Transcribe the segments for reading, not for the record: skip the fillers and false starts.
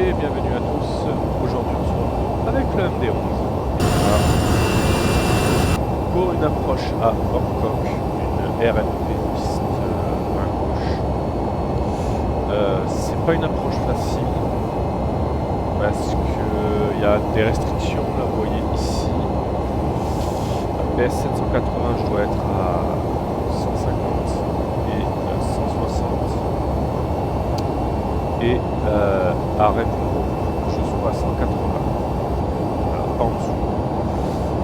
Et bienvenue à tous. Aujourd'hui on se retrouve avec le MD11 pour une approche à Bangkok, une RNP piste main gauche. C'est pas une approche facile parce qu'il y a des restrictions, là vous voyez ici. PS 780 je dois être à 150 et 160. Et à Redmond, je suis à 180, voilà, pas en dessous,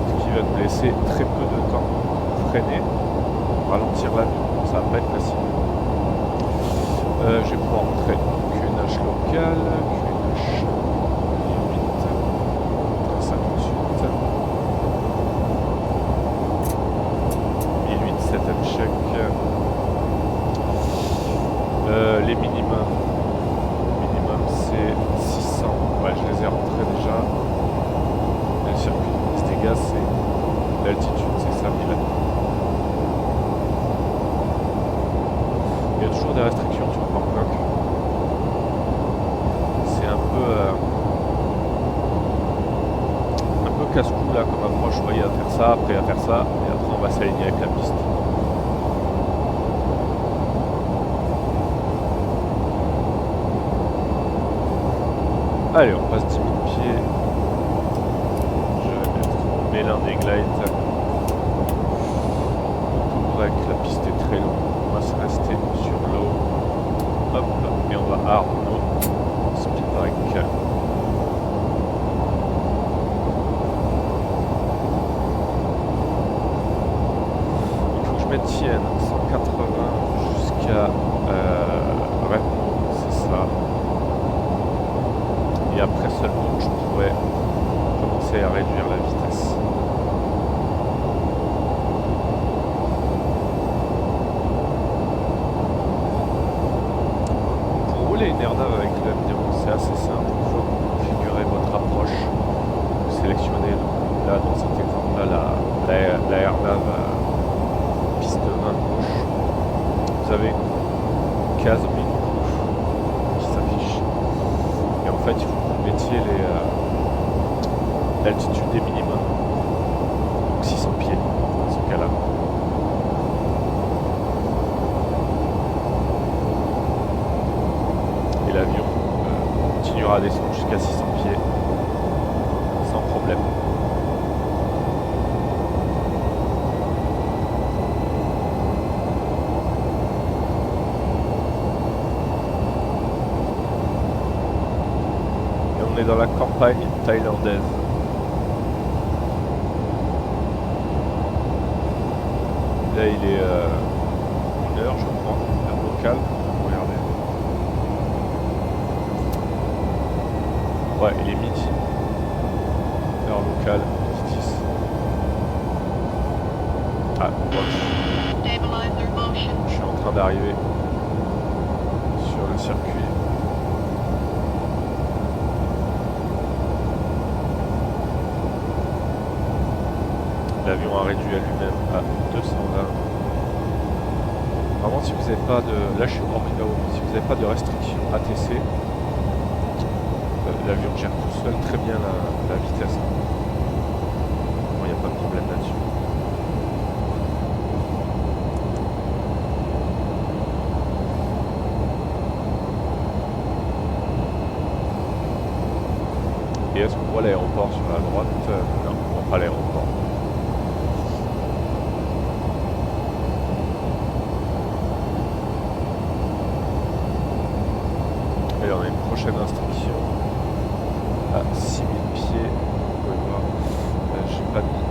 ce qui va nous laisser très peu de temps pour freiner, pour ralentir l'avion, ça va pas être facile. Je vais pouvoir entrer QNH local, QNH 8, très 58, 1008 7ème chèque, les minimums. C'est 600, ouais, je les ai rentrés déjà. Le circuit de Stégaz, c'est l'altitude, c'est 5000. Il y a toujours des restrictions sur Bangkok. C'est un peu casse-cou là comme approche. Vous voyez, à faire ça, après à faire ça, et après on va s'aligner avec la piste. Allez, on passe 10 000 pieds. Je vais mettre mes landing lights. Tout vrai que la piste est très longue. On va se rester sur l'eau. Hop, et on va à Arnaud. Speed break. Il faut que je maintienne 180 jusqu'à Redmond, c'est ça. Et après seulement je pourrais commencer à réduire la vitesse. Pour rouler une airnav avec l'avion, c'est assez simple. Une fois que vous configurez votre approche, vous sélectionnez donc, là dans cet exemple là la airnav piste 20 gauche. Vous avez une case mini-proof qui s'affiche. Et en fait, il faut que vous mettiez l'altitude des minimums. Donc 600 pieds dans ce cas-là. Et l'avion continuera à descendre jusqu'à 600 pieds sans problème. On est dans la campagne thaïlandaise. Là il est 1h je crois, heure locale. Regardez. Ouais, il est midi. Heure locale, 10. Ah, ouais. Je suis en train d'arriver sur le circuit. L'avion a réduit à lui-même à 220. Vraiment, si vous n'avez pas de... Là, je suis hors ICAO, si vous n'avez pas de restriction ATC, l'avion gère tout seul très bien la vitesse. Bon, il n'y a pas de problème là-dessus. Et est-ce qu'on voit l'aéroport sur la droite? Non, on voit pas l'aéroport. Et on a une prochaine instruction à 6000 pieds. Vous pouvez voir, j'ai pas mis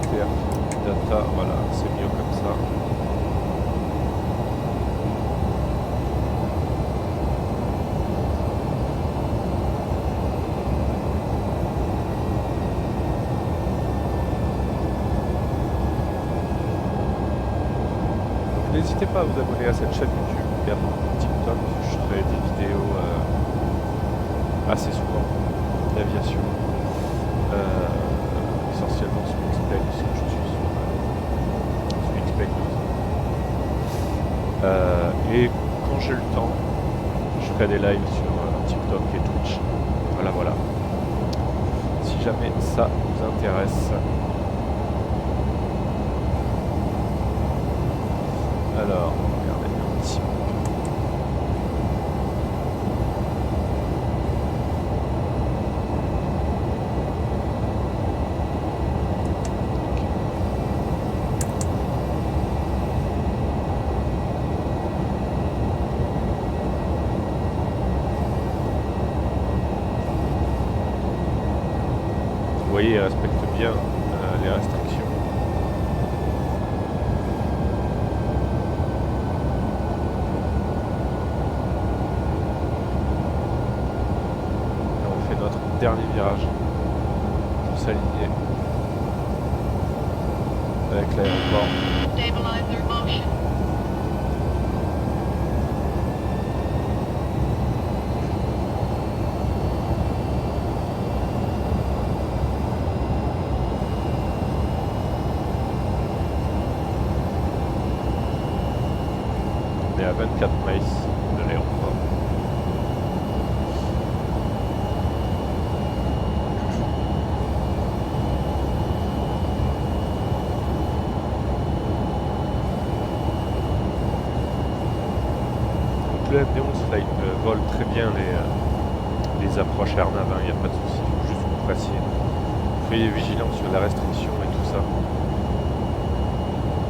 TF data, voilà, c'est mieux comme ça. N'hésitez pas à vous abonner à cette chaîne YouTube et à mon TikTok, je ferai des vidéos assez souvent d'aviation, essentiellement sur Xpeng, parce que je suis sur Xpeng 12. Et quand j'ai le temps, je ferai des lives sur TikTok et Twitch. Voilà, voilà. Si jamais ça vous intéresse. Alors, regardez un petit peu. Vous voyez, il respecte bien les restrictions. Et on fait notre dernier virage pour s'aligner avec l'aéroport. Stabilizer motion. On est à 24 miles de l'aéroport. Donc le MD-11 Flight vole très bien les approches Airnav, il n'y a pas de souci, il faut juste que vous fassiez. Soyez vigilants sur la restriction et tout ça.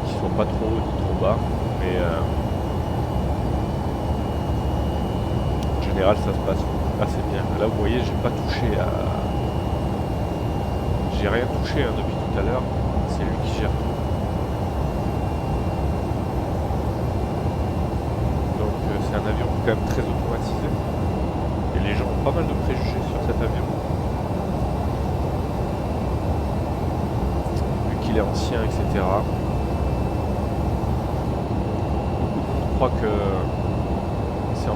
Qu'ils ne soient pas trop haut ni trop bas, mais en général ça se passe assez bien. Là vous voyez, j'ai pas touché à. J'ai rien touché depuis tout à l'heure, c'est lui qui gère tout. Donc c'est un avion quand même très automatisé. Et les gens ont pas mal de préjugés sur cet avion. Vu qu'il est ancien, etc. Beaucoup de monde croit que c'est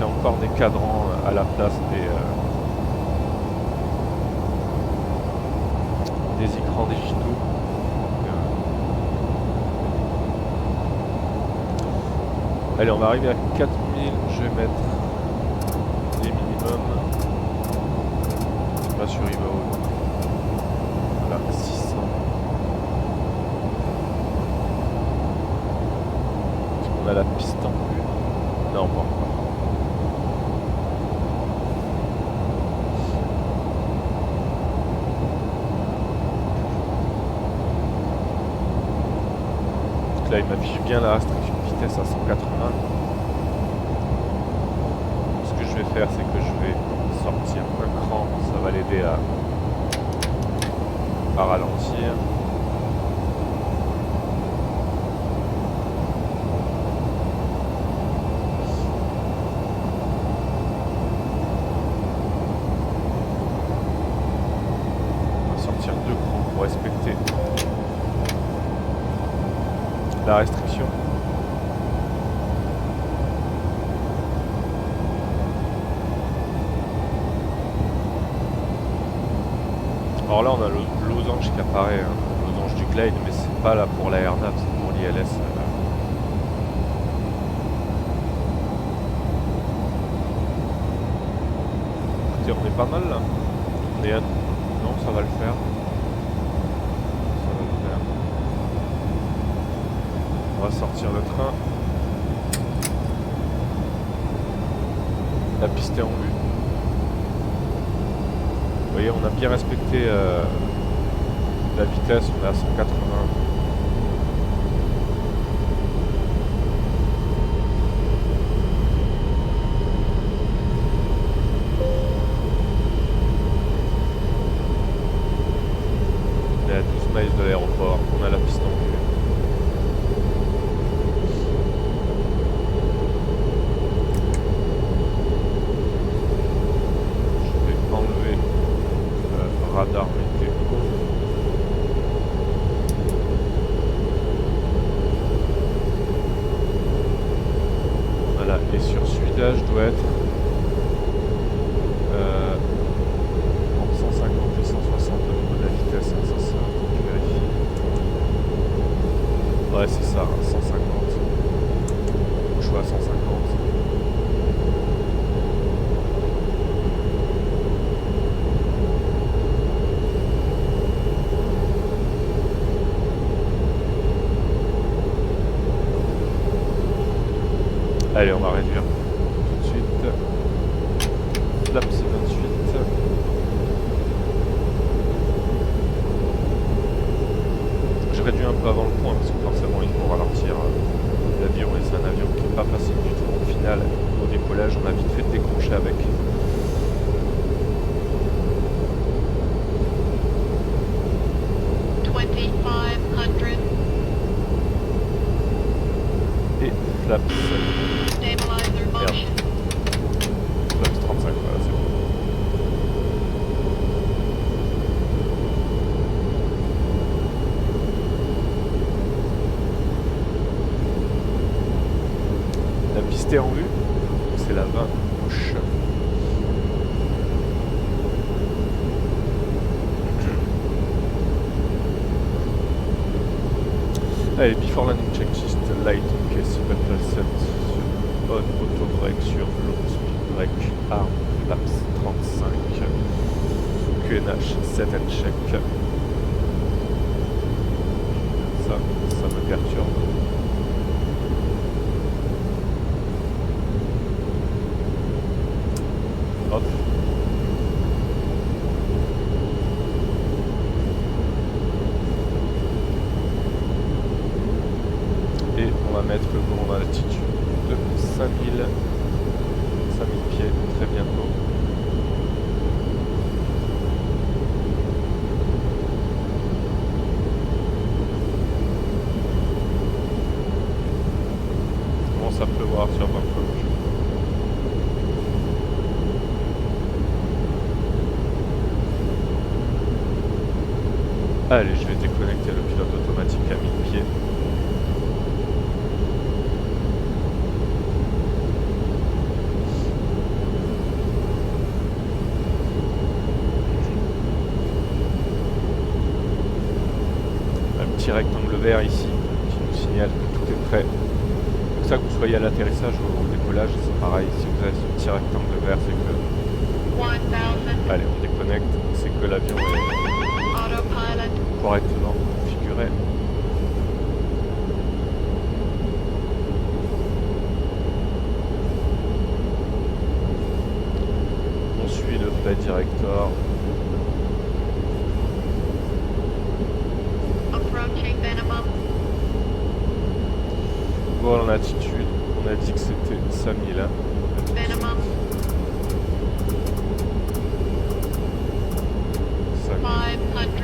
encore des cadrans à la place des écrans digitaux. Allez, on va arriver à 4000, je vais mettre les minimums. Pas sur Ivory. Voilà, 600. Est-ce qu'on a la piste en plus? Non, pas encore. Donc là, il m'affiche bien la restriction de vitesse à 180. Ce que je vais faire, c'est que je vais sortir un cran, ça va l'aider à ralentir. On va sortir deux crans pour respecter la restriction. Alors là on a le losange qui apparaît, hein, le losange du glide, mais c'est pas là pour la Airnav, c'est pour l'ILS. Écoutez, on est pas mal là. On est à... Non, ça va le faire. Ça va le faire. On va sortir le train. La piste est en vue. Vous voyez, on a bien respecté la vitesse, on est à 180. On est à 12 miles de l'aéroport, on a la piste en vue. Radar météo. Voilà, et sur celui-là, je dois être entre 150 et 160 au niveau de la vitesse. Hein, ça, faut que je vérifie. Ouais, c'est ça, hein, 150. Je suis à 150. Allez, on va réduire tout de suite. Flaps 28. Je réduis un peu avant le point parce que forcément il faut ralentir l'avion et c'est un avion qui n'est pas facile du tout. Au final, au décollage, on a vite fait de décrocher avec. Et flaps. Stabilizer motion. Flaps 35, voilà, c'est bon. La piste est en vue, c'est la 20 gauche. Allez, before landing checklist, light, ok, seatbelt set sur on, auto break sur low speed break, arm, flaps 35, QNH, set and check. Ça me perturbe. Hop. Et on va mettre le commandant à l'altitude de 5000 pieds très bientôt. Il commence à pleuvoir sur Bangkok. Allez, je vais déconnecter le pilote automatique à 1000 pieds. Un petit rectangle vert ici qui nous signale que tout est prêt. Donc ça, que vous soyez à l'atterrissage ou au décollage, c'est pareil. Si vous avez ce petit rectangle vert, c'est que... 1000. Allez, on déconnecte. C'est que l'avion est Autopilot. correctement configuré. On suit le flight director. Approaching minimum. Vol en altitude, on a dit que c'était 5000. Hein. Minimum. 5000. 500.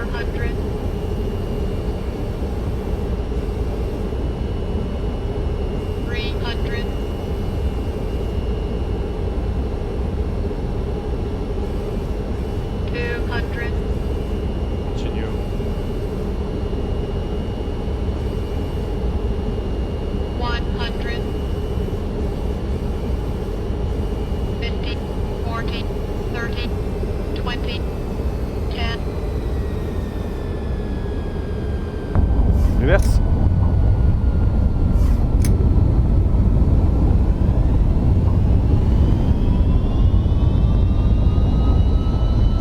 400. 300. 200. Continue. 100. 50. 40. 30. 20. 10. Reverse.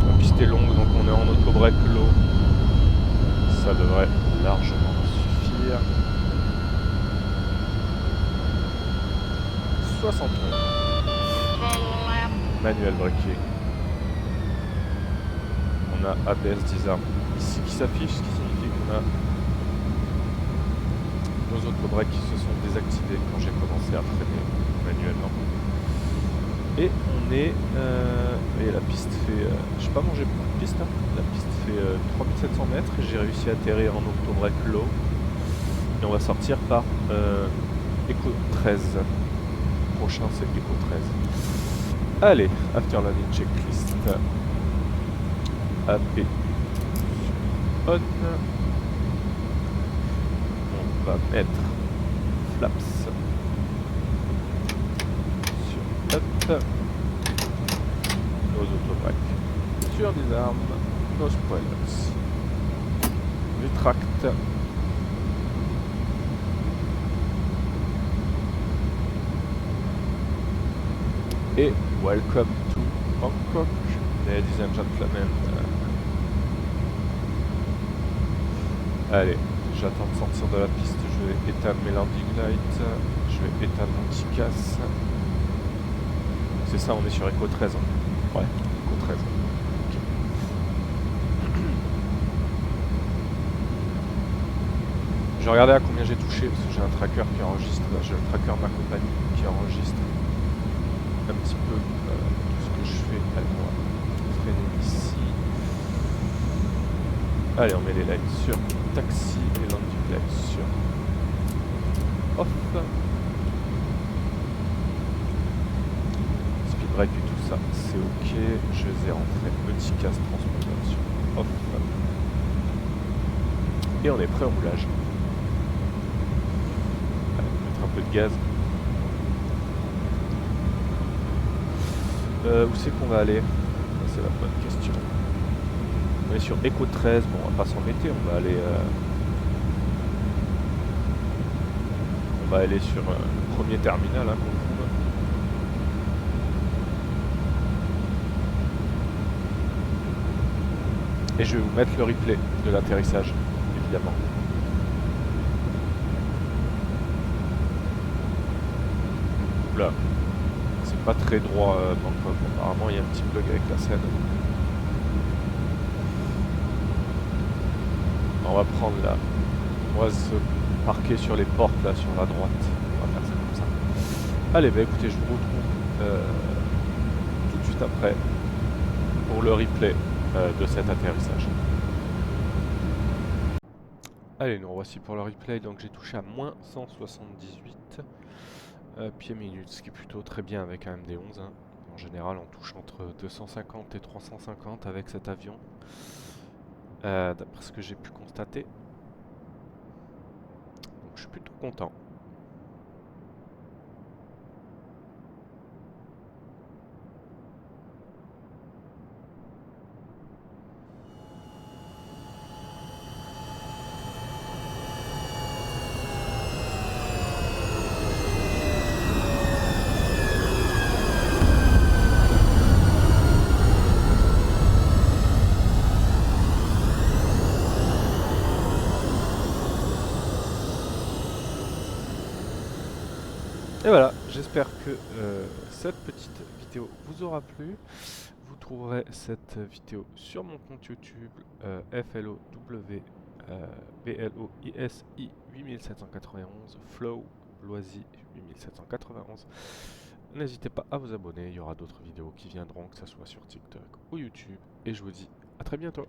La piste est longue, donc on est en auto-break low. Ça devrait largement suffire. 69. Full lap. Manuel braking. On a ABS disarm ici qui s'affiche, ce qui signifie qu'on a nos autres breaks qui se sont désactivés quand j'ai commencé à freiner manuellement. Et on est... et la piste fait... j'ai pas mangé beaucoup de piste, hein. La piste fait 3700 mètres. J'ai réussi à atterrir en auto-break low. Et on va sortir par Echo 13. Prochain c'est Echo 13. Allez, after landing checklist. AP on. On va mettre flaps sur up. Nos autobreaks sur des armes. Nos spoilers. Retract. Et welcome to Bangkok, ladies and gentlemen. Allez, j'attends de sortir de la piste, je vais éteindre mes landing lights, je vais éteindre mon petit casse. C'est ça, on est sur Echo 13. Hein. Ouais, Echo 13. Ok. Je regardais à combien j'ai touché, parce que j'ai un tracker qui enregistre, j'ai le tracker de ma compagnie qui enregistre un petit peu tout ce que je fais. Allez, on va freiner ici. Allez, on met les lights sur taxi et landing lights sur off. Speed brake et tout ça, c'est ok. Je les ai rentrés. Petit casse transpondeur sur off. Et on est prêt au roulage. Allez, on va mettre un peu de gaz. Où c'est qu'on va aller? C'est la bonne question. On est sur Echo 13, bon on va pas s'embêter, on va aller sur le premier terminal hein, qu'on trouve. Et je vais vous mettre le replay de l'atterrissage, évidemment. Oula, c'est pas très droit Bangkok, apparemment il y a un petit bug avec la scène. On va prendre là, on va se parquer sur les portes là sur la droite, on va faire ça comme ça. Allez bah écoutez, je vous retrouve tout de suite après pour le replay de cet atterrissage. Allez, nous revoici pour le replay, donc j'ai touché à moins 178 pieds minutes, ce qui est plutôt très bien avec un MD-11. Hein. En général, on touche entre 250 et 350 avec cet avion, d'après ce que j'ai pu constater. Donc je suis plutôt content. Et voilà, j'espère que cette petite vidéo vous aura plu. Vous trouverez cette vidéo sur mon compte YouTube FLOW BLOISI 8791 Flow Loisy 8791. N'hésitez pas à vous abonner, il y aura d'autres vidéos qui viendront, que ce soit sur TikTok ou YouTube. Et je vous dis à très bientôt.